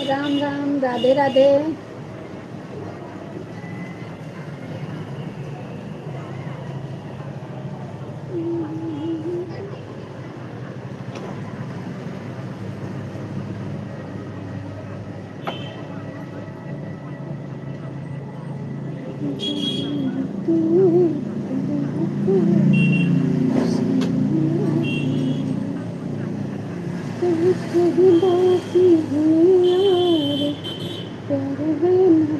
राम राम, राधे राधे। कहीं बाकी है यार, प्यार है न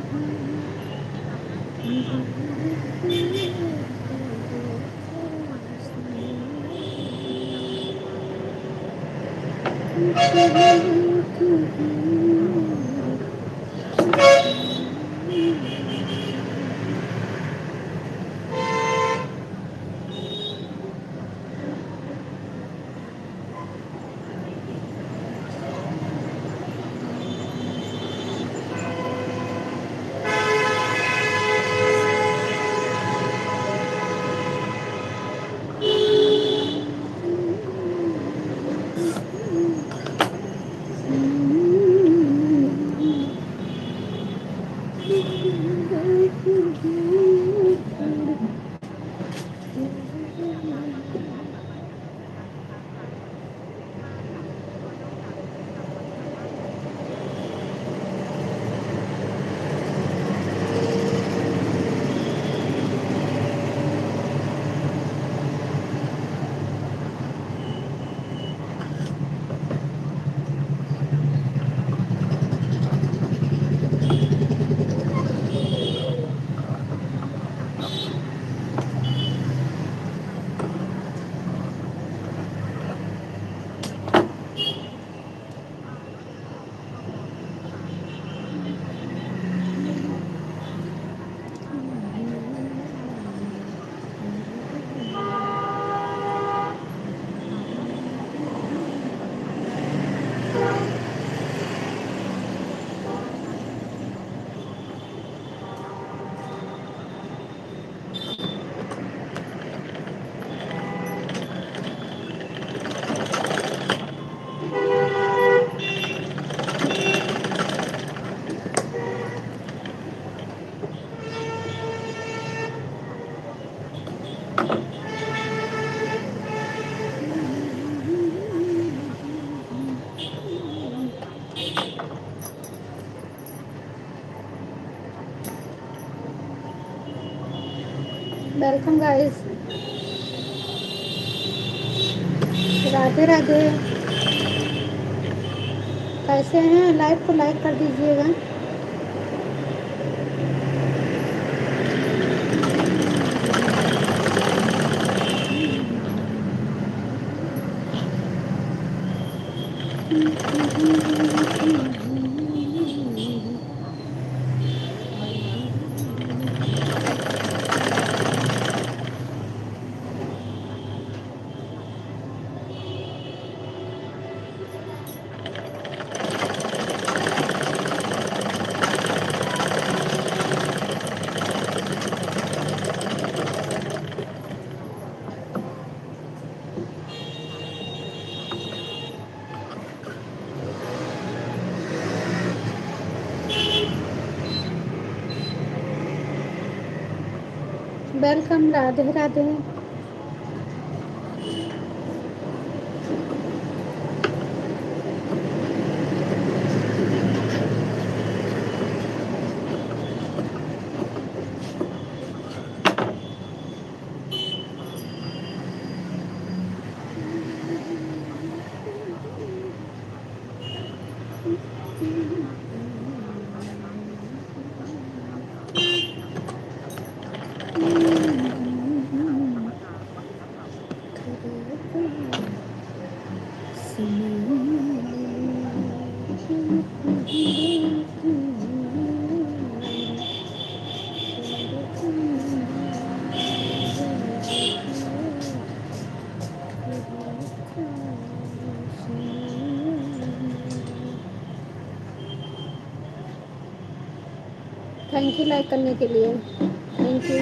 वेलकम गाइस, राधे राधे। कैसे हैं? लाइव को लाइक कर दीजिएगा। Welcome, Radhe Radhe. Thank you like करने के लिए, थैंक यू।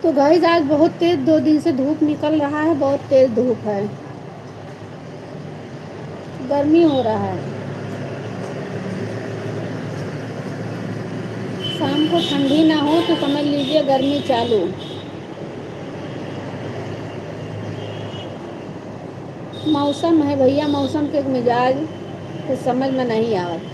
तो गाइस आज बहुत तेज 2 दिन से धूप निकल रहा है, बहुत तेज धूप है, गर्मी हो रहा है। शाम को ठंडी ना हो तो समझ लीजिए गर्मी चालू। मौसम है भैया, मौसम के मिजाज तो समझ में नहीं आवत।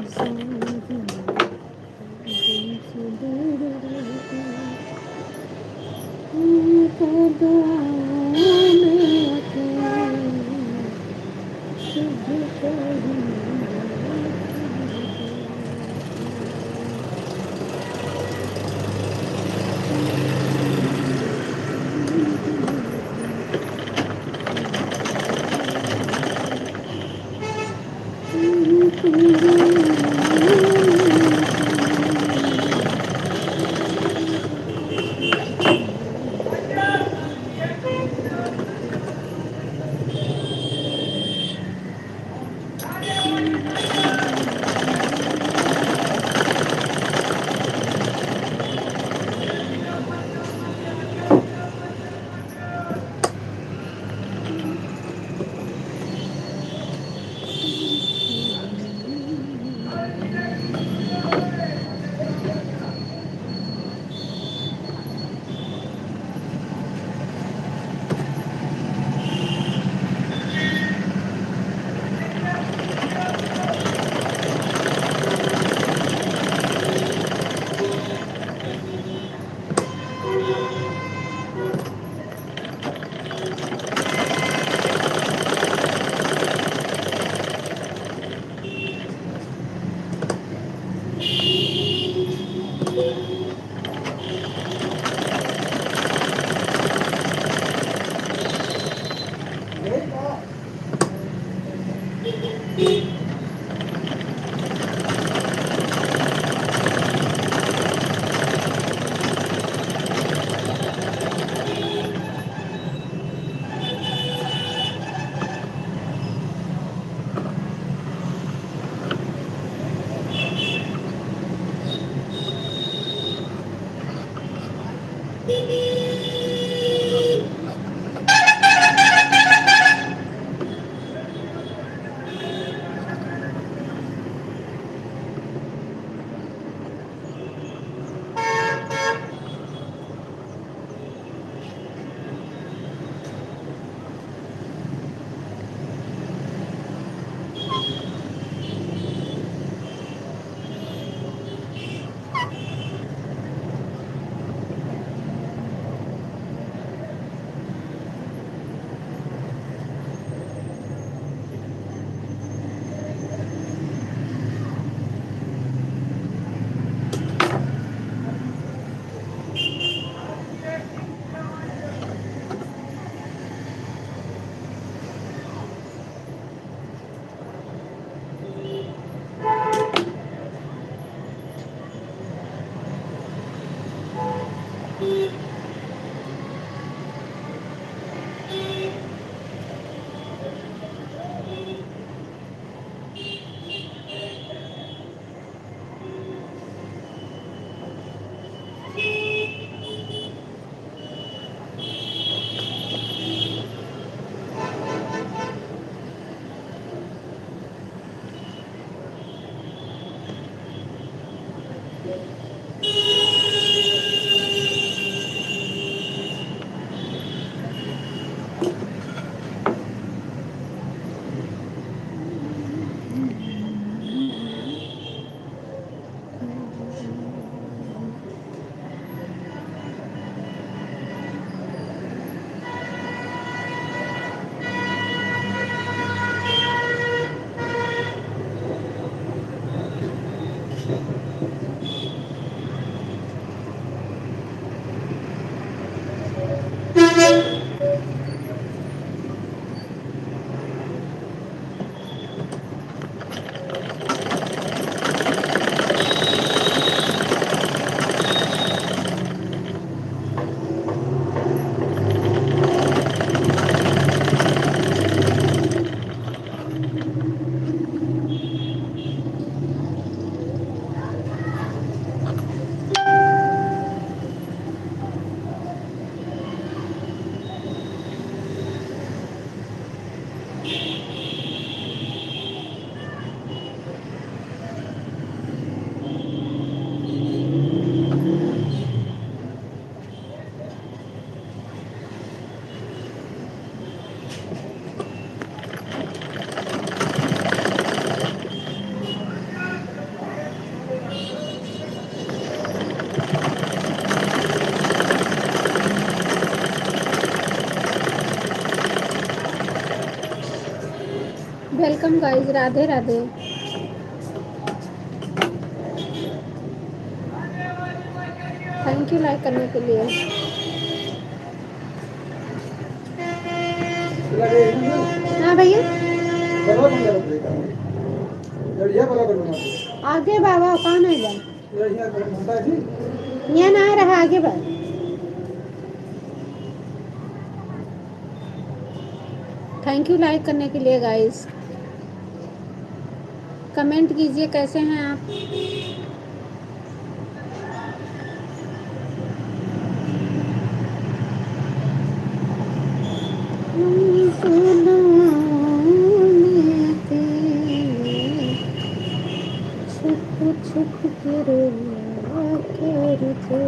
तुमसे दूर रहकर तुमको दुआओं में रखे तुझको ही welcome guys, Radhe Radhe. Thank you like करने के लिए। हाँ भैया, आगे बाबा कौन है यहाँ ना रहा आगे बा। थैंक यू लाइक करने के लिए गाइस। कमेंट कीजिए कैसे हैं आप। छुप छुप के रोया करते।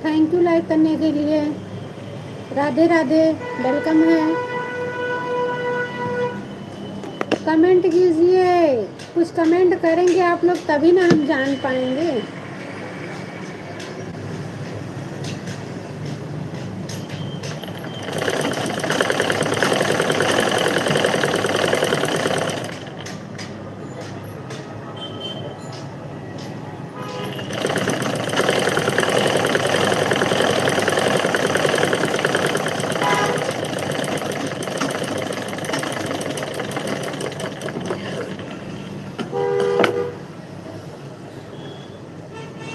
थैंक यू लाइक करने के लिए। राधे राधे, वेलकम है। कमेंट कीजिए, कुछ कमेंट करेंगे आप लोग तभी ना हम जान पाएंगे।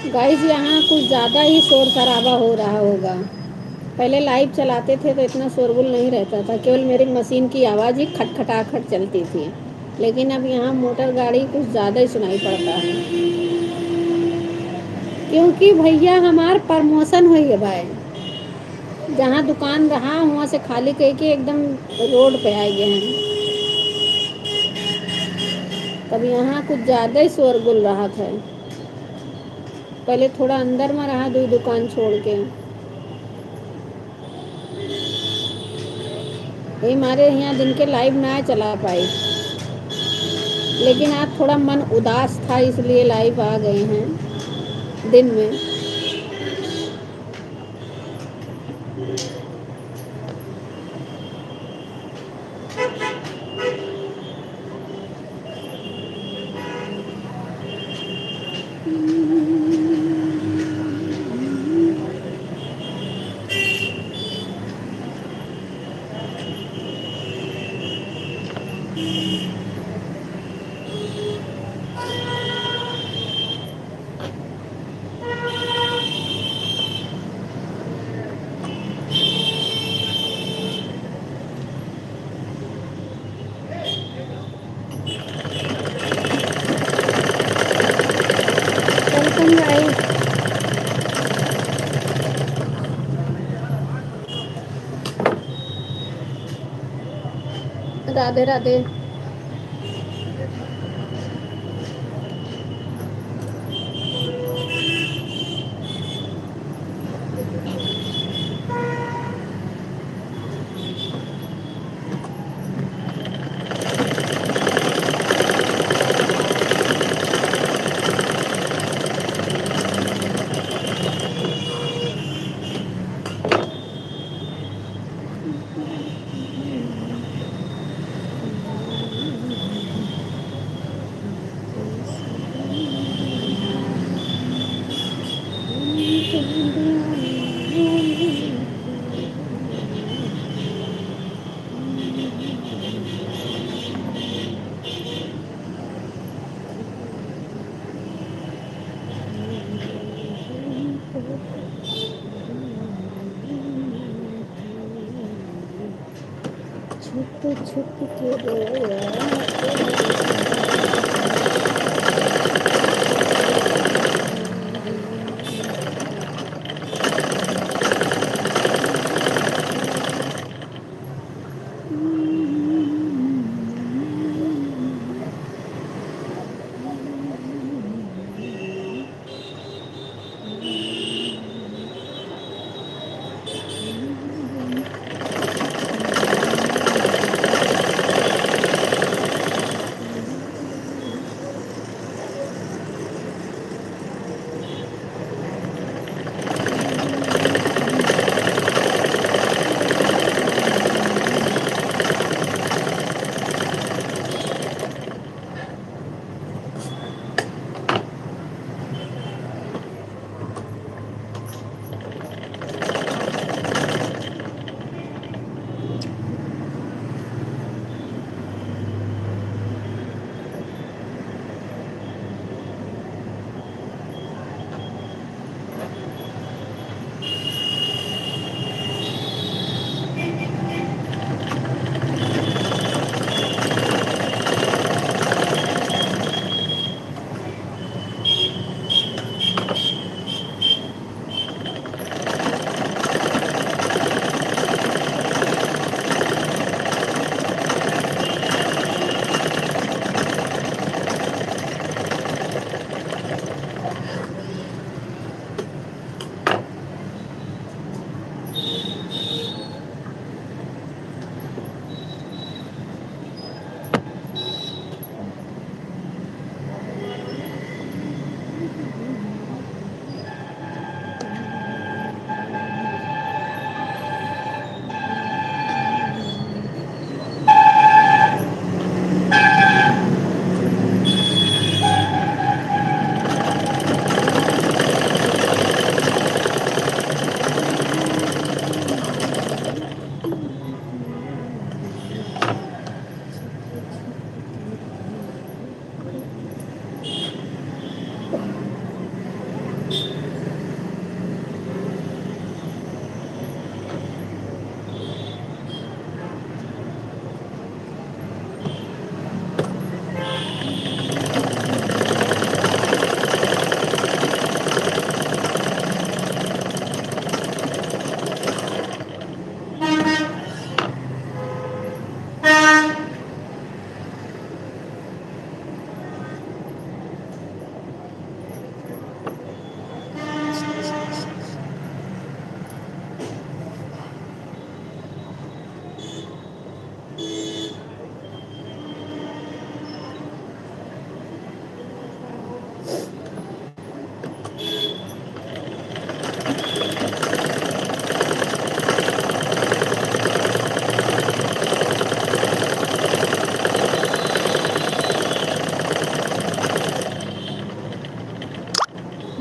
गाइस यहाँ कुछ ज़्यादा ही शोर शराबा हो रहा होगा। पहले लाइव चलाते थे तो इतना शोरगुल नहीं रहता था, केवल मेरी मशीन की आवाज़ ही खटखटाखट चलती थी। लेकिन अब यहाँ मोटर गाड़ी कुछ ज़्यादा ही सुनाई पड़ता है, क्योंकि भैया हमार प्रमोशन हुई है भाई। जहाँ दुकान रहा वहाँ से खाली करके एकदम रोड पे आ गए हैं। तब यहाँ कुछ ज़्यादा ही शोरगुल रहा था। पहले थोड़ा अंदर में रहा दो दुकान छोड़ के। ये हमारे यहाँ दिन के लाइव ना चला पाई, लेकिन आज थोड़ा मन उदास था इसलिए लाइव आ गए हैं दिन में। राधे राधे। छुप छुप के रोया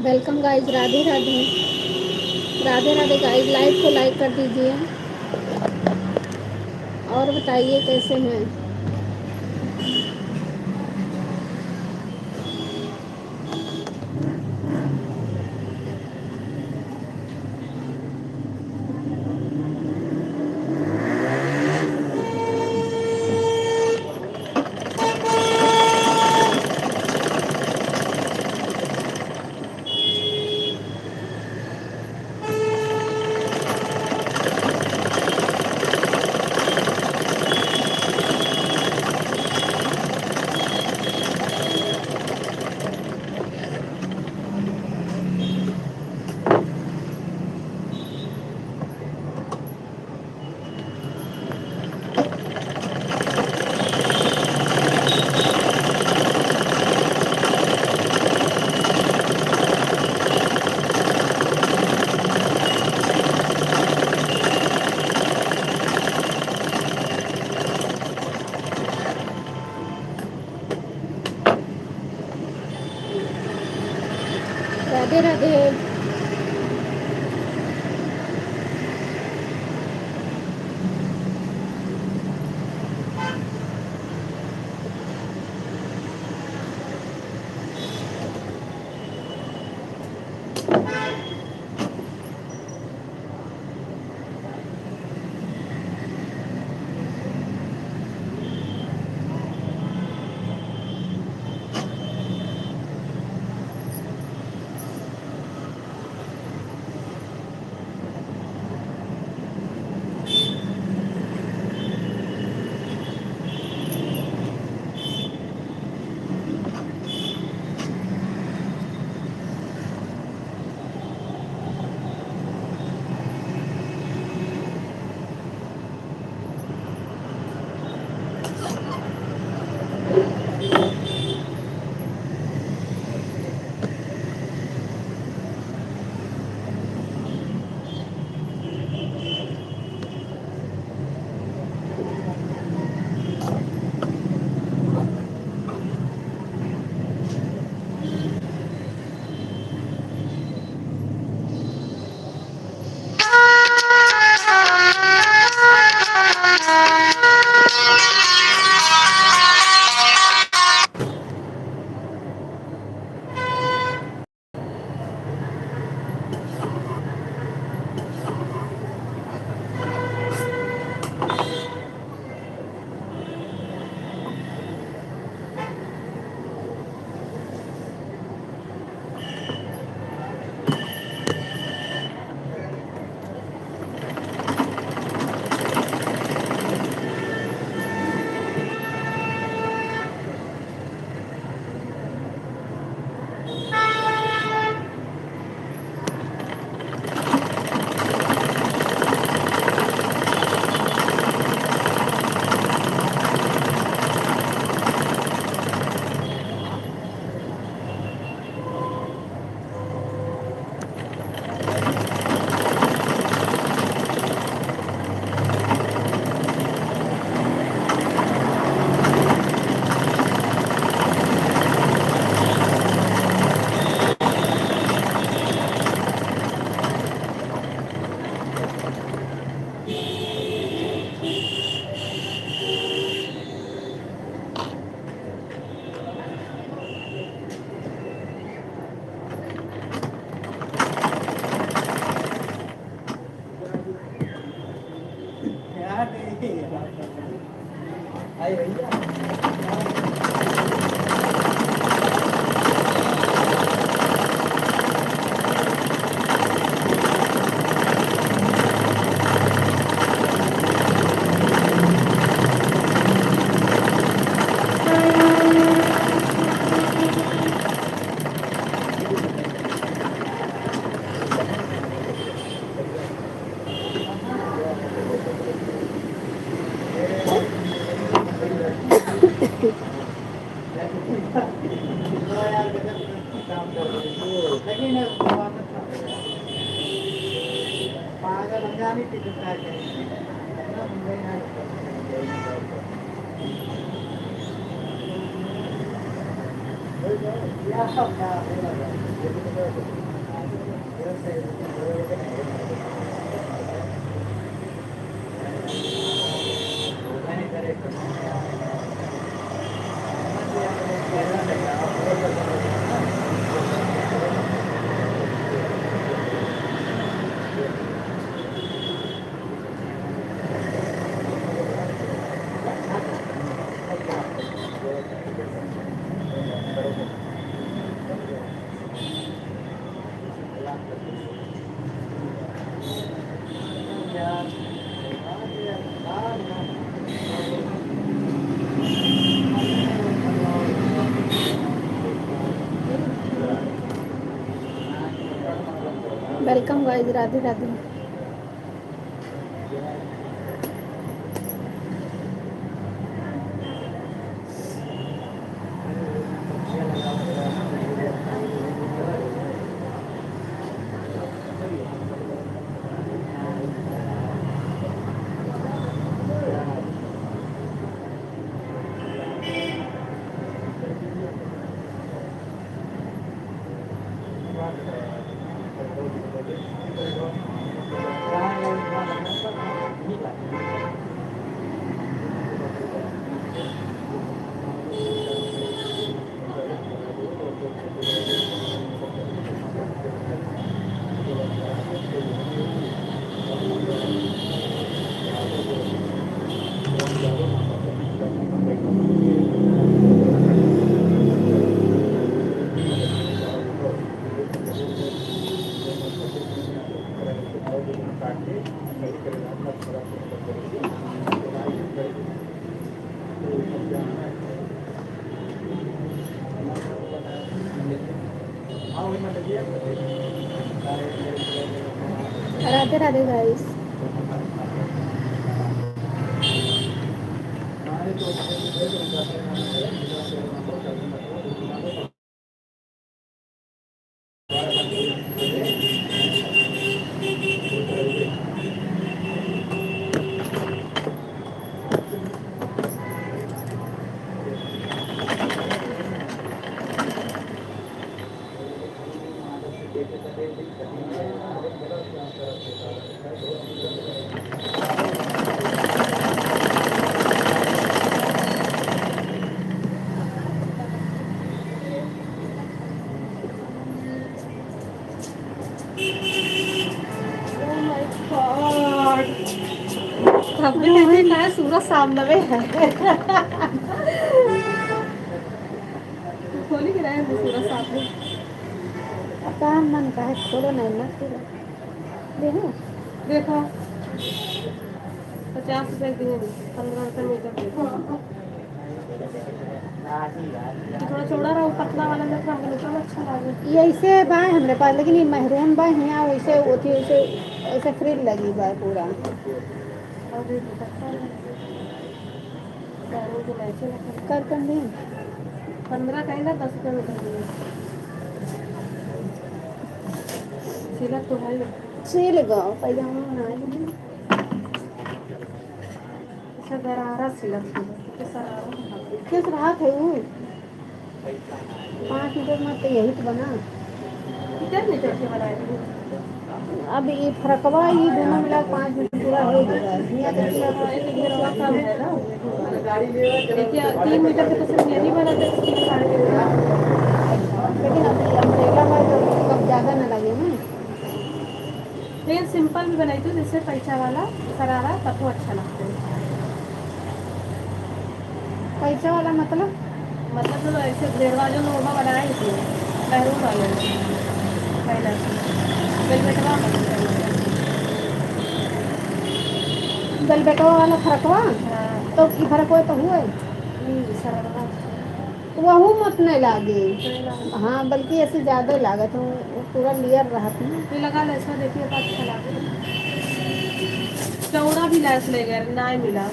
welcome guys, Radhe Radhe. Radhe Radhe guys, live को लाइक कर दीजिए और बताइए कैसे हैं। Radhe Radhe. Welcome guys, Radhe Radhe. Radhe Radhe guys. हमने कैसे कहा सूरज सामने में है। खोली के रहे सूरज सामने। काम मन का है, छोड़ो नहीं मत करो। देखो देखो 50 रुपए दिए, 15 रुपए मीटर देखो। थोड़ा चौड़ा रहा पतला वाला में थोड़ा अच्छा लगे। ये ऐसे बाय हमरे पास, लेकिन ये महरून बाय यहाँ वैसे होती वैसे ऐसे फ्रिल लगी बाय पूरा। और कर दें 15 का ही ना 10 रुपये मीटर दिए। सिलक तो है सिल गो पैजामा बना अच्छा गरारा सिलक किस रात है वो 5 मीटर में तो यही तो बना। कितने मीटर के बनाए थे? अब ये फरकवा ये दोनों मिला 5 मीटर पूरा हो जाएगा। 3 मीटर के तो सिर्फ यही बना था, लेकिन अब अम्ब्रेला में तो कब ज़्यादा न लगे ना। लेकिन सिंपल भी बनाई थी जैसे पैसा वाला शरारा, तब वो अच्छा लगता है। पैसा वाला मतलब तो ऐसे डेढ़वा जो नोरमा बनाए थे महरून वाले पहले बेलबेटवा बेलबेटवा वाला फरकवा। हाँ तो की फर्क हो तो हुए शरारा वहू मत नहीं लागे। हाँ बल्कि ऐसे ज़्यादा लागत हूँ, पूरा लेयर रहा था। ये लगा लैस में देखिए तो अच्छा लगा। चौड़ा भी लैस ले गए ना ही मिला,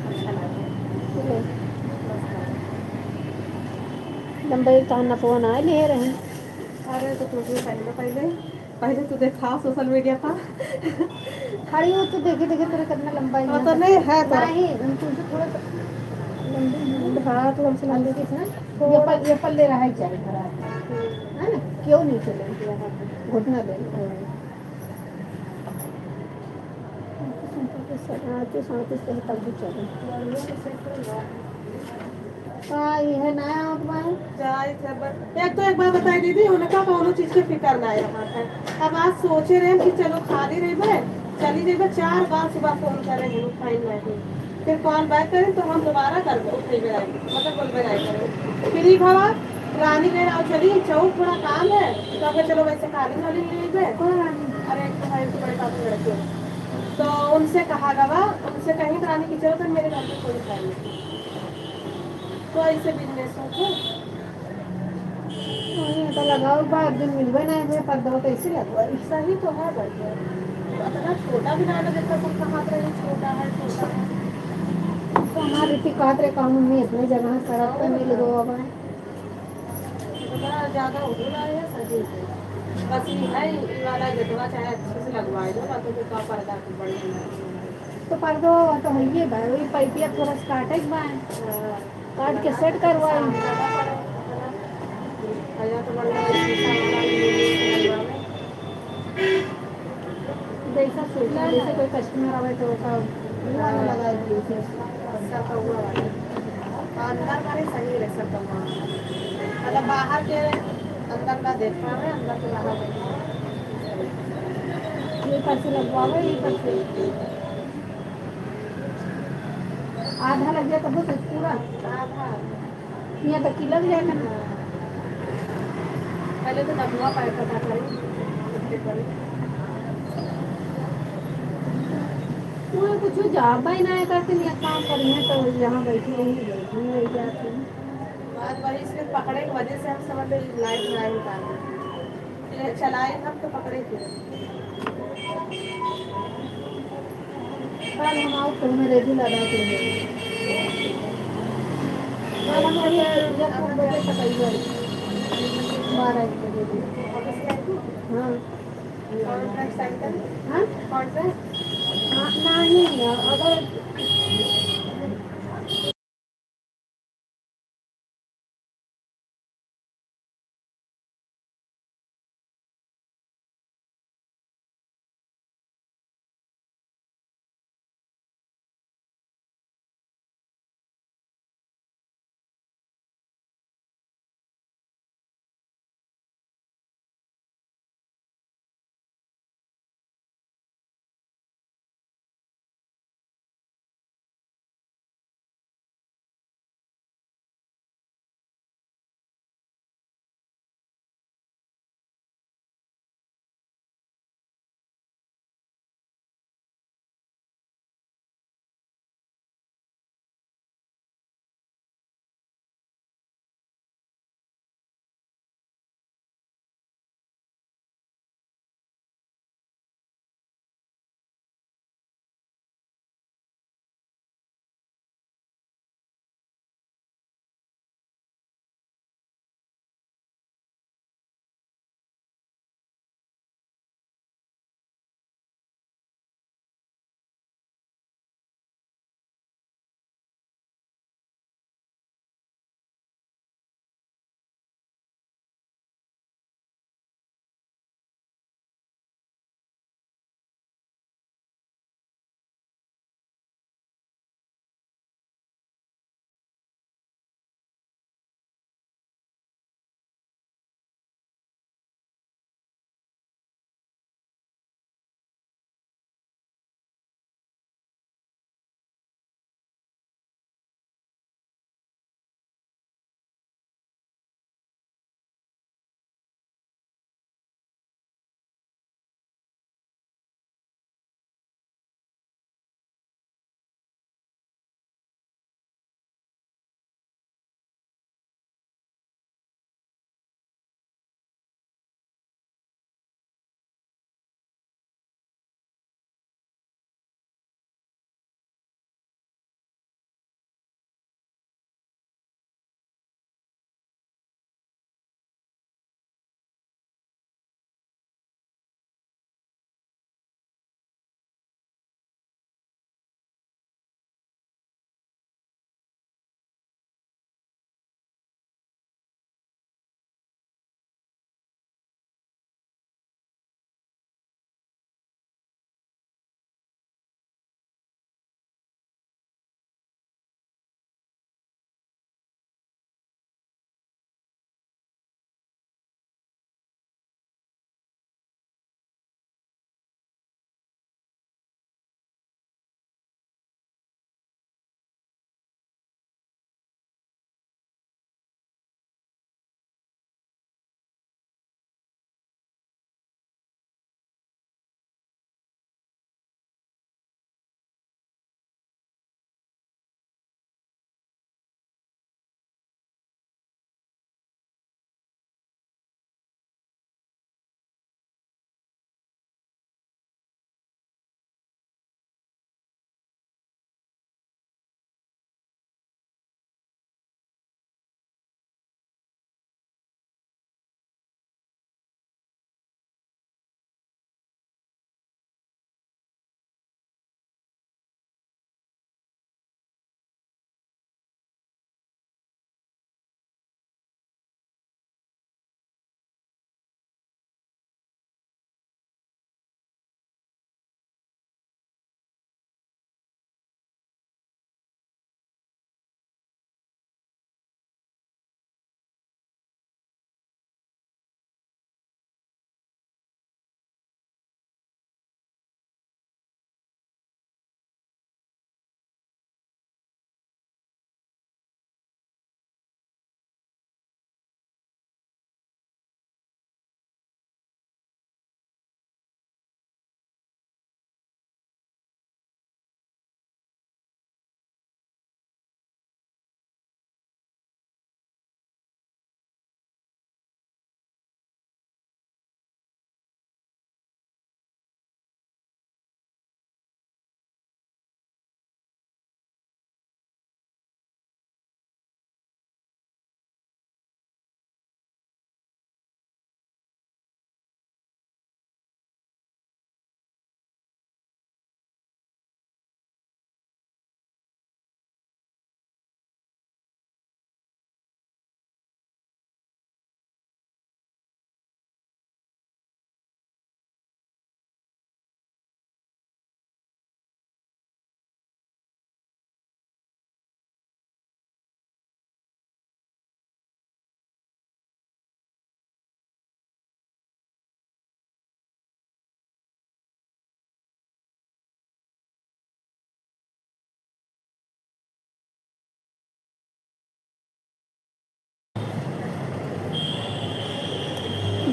अच्छा लगा। लंबाई का नफवा ना ले रहे। अरे तो तुझे पहले तो देखा सोशल मीडिया पर खड़ी हो तो देखे देखे तेरा कितना लंबा है। तो नहीं है तो नहीं तुमसे थोड़ा सा लंबी हाँ तो हमसे लंबी कितना ये पल्ले रहा है चाहे खराब है ना, क्यों नहीं चले घुटना दे 37 तक भी चले। हाँ ये है नया आपका है। एक बार बताई दीदी उनका कौनो चीज की फिक्र ना है। अब आज सोचे रहे कि चलो खाली रही चली रही 4 बार सुबह फोन कर रहे हैं फाइन नहीं, फिर कॉल बैक करें तो हम दोबारा कर मतलब बोल बनाए करें फ्री भवा रानी कह रहा चली चौक थोड़ा काम है तो चलो वैसे खाली वाली अरे एक तो बड़े काफी लड़के तो उनसे कहा गवा, उनसे कहीं रानी की चलो तो मेरे घर में कोई फाइन नहीं, तो ऐसे बिजनेस हो तो लगाओ बार दिन मिलवे नहीं हुए पर दो कैसे लगवाई। सही तो है बढ़िया, इतना छोटा भी ना देखा सबका हाथ रहे छोटा है छोटा है। तो हमारे रीति कहते रहे कानून में इतने जगह सड़क पर मिल गो अब बड़ा ज़्यादा हो रहा है सही से बस ये है ये वाला गेटवा चाहे अच्छे से लगवाए दो बातों को का पर्दा को बढ़िया तो पर्दो तो है ये भाई वही पैपिया थोड़ा काटे बाय काट के सेट करवाई। तो बढ़िया शीशा वाला जैसा सोचा जैसे कोई कस्टमर आवे तो वैसा हुआ ना लगा दिए थे सब हुआ वाला अंदर का नहीं सही रहे सब हुआ मतलब बाहर के अंदर का देख पा रहे अंदर के बाहर देख पा रहे ये पर से लगवावे ये पर से आधा लग गया तब तक पूरा आधा यहाँ तक की लग जाएगा ना पहले तो नबुआ पाए पता करें कितने पड़े वहाँ कुछ जाब ही ना करते नहीं काम करी है तो यहाँ बैठी रही जाती हूँ बात वही सिर्फ पकड़े की वजह से हम समझ लो लाइट ना उतारे फिर चलाए हम तो पकड़े थे कल हम आओ तो मैं रेडी लगा के कल हम वही जब 2 बजे तक आई गई 12 बजे भी ऑफिस में थी हाँ कॉन्ट्रैक्ट साइन कर हाँ कॉन्ट्रैक्ट हाँ नहीं अगर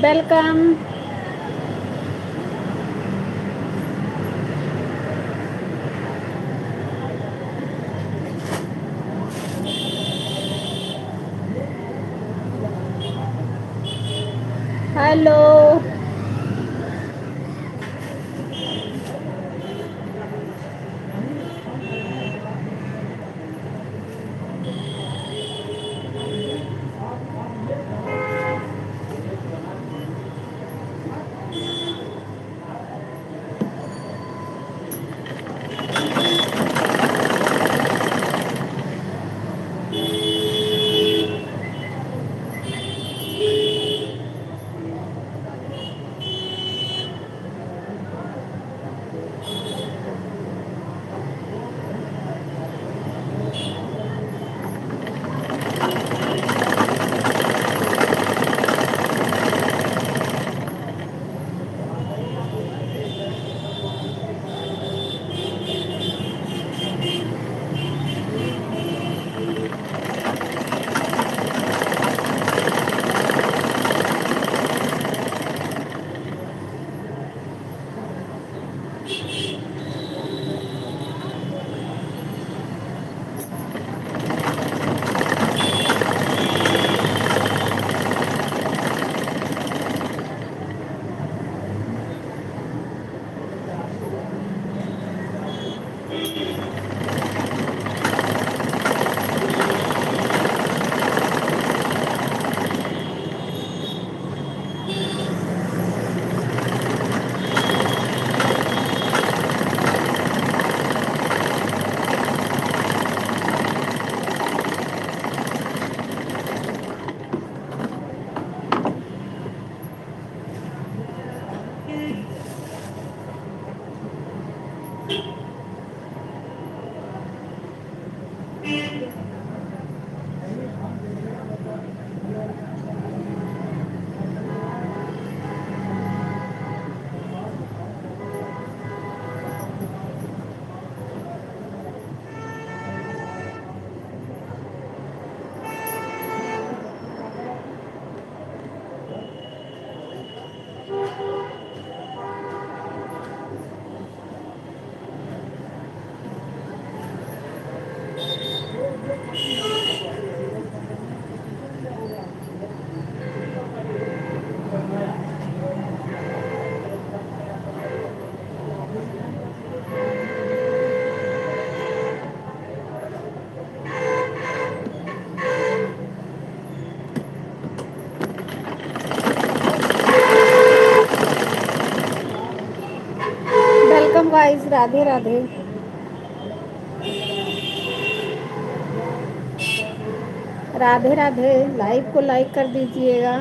welcome. Hello. Welcome guys, Radhe Radhe. Radhe Radhe. Live को लाइक कर दीजिएगा।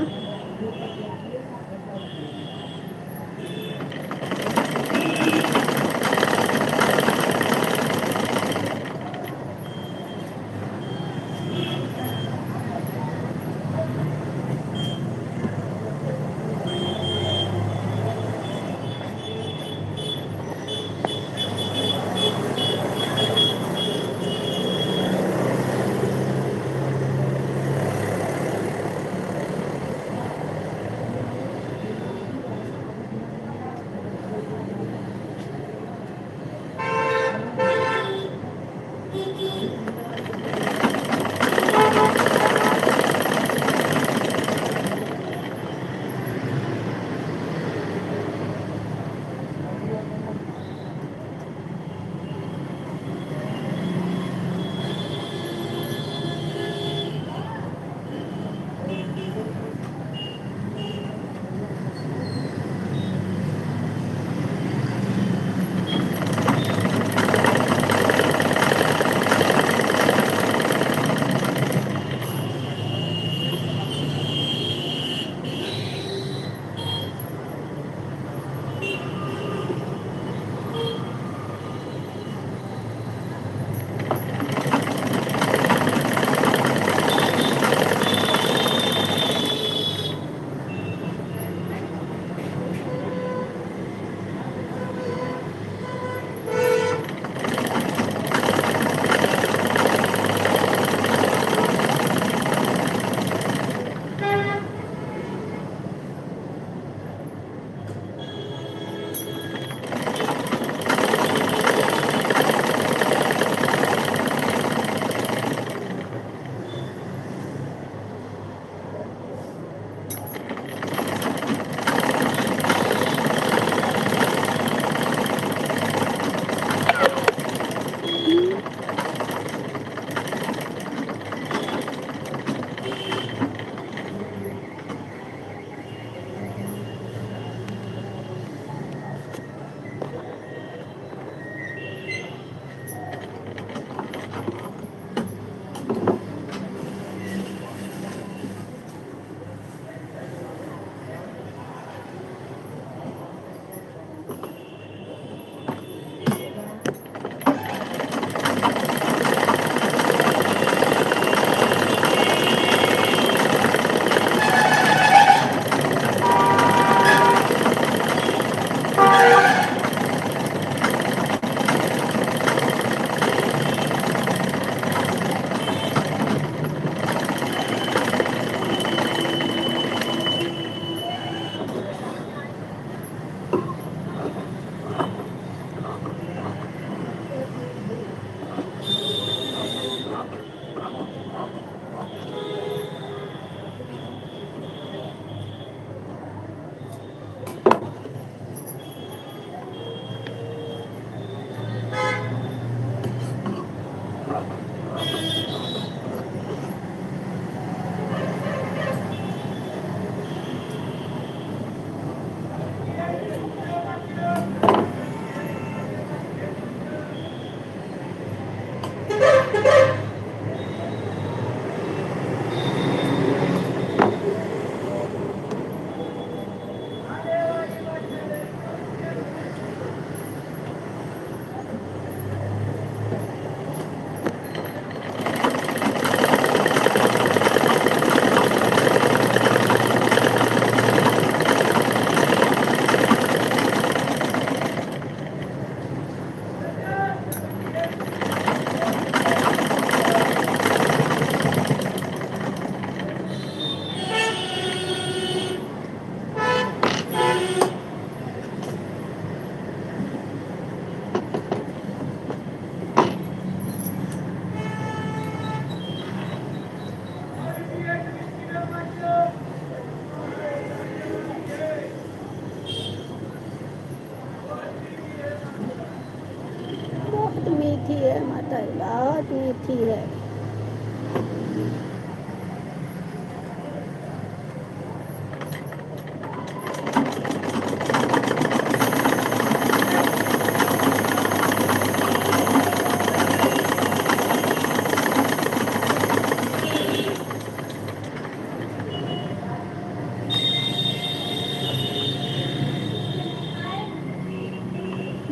मेथी है।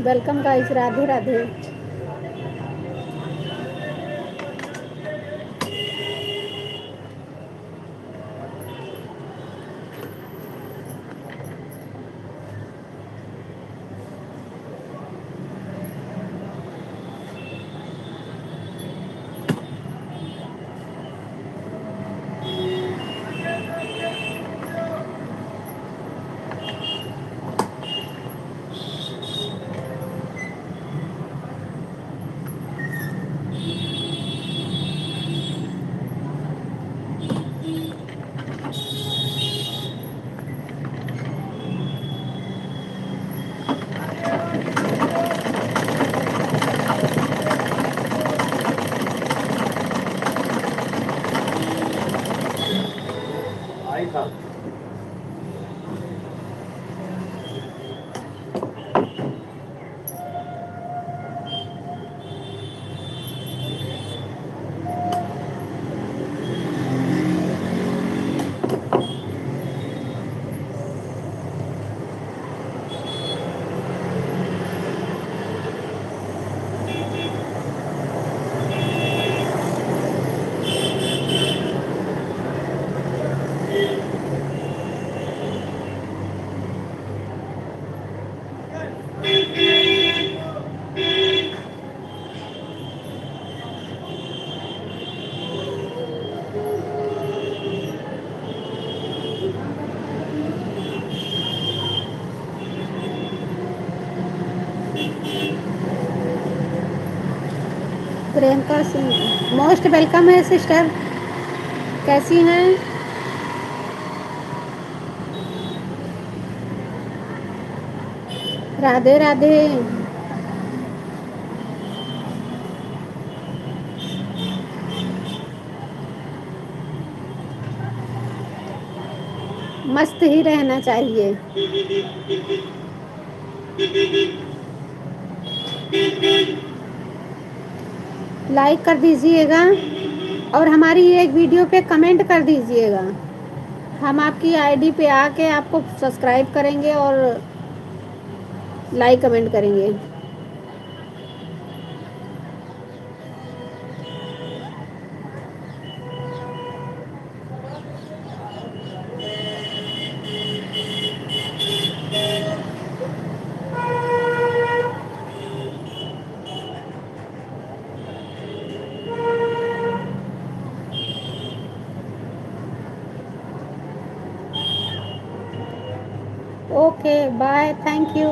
Welcome guys, Radhe Radhe. I था। प्रियंका सिंह मोस्ट वेलकम है सिस्टर, कैसी हैं? राधे राधे। मस्त ही रहना चाहिए। लाइक कर दीजिएगा और हमारी एक वीडियो पे कमेंट कर दीजिएगा। हम आपकी आईडी पे आके आपको सब्सक्राइब करेंगे और लाइक कमेंट करेंगे। Okay bye, thank you.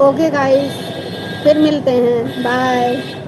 Okay guys, फिर मिलते हैं, बाय।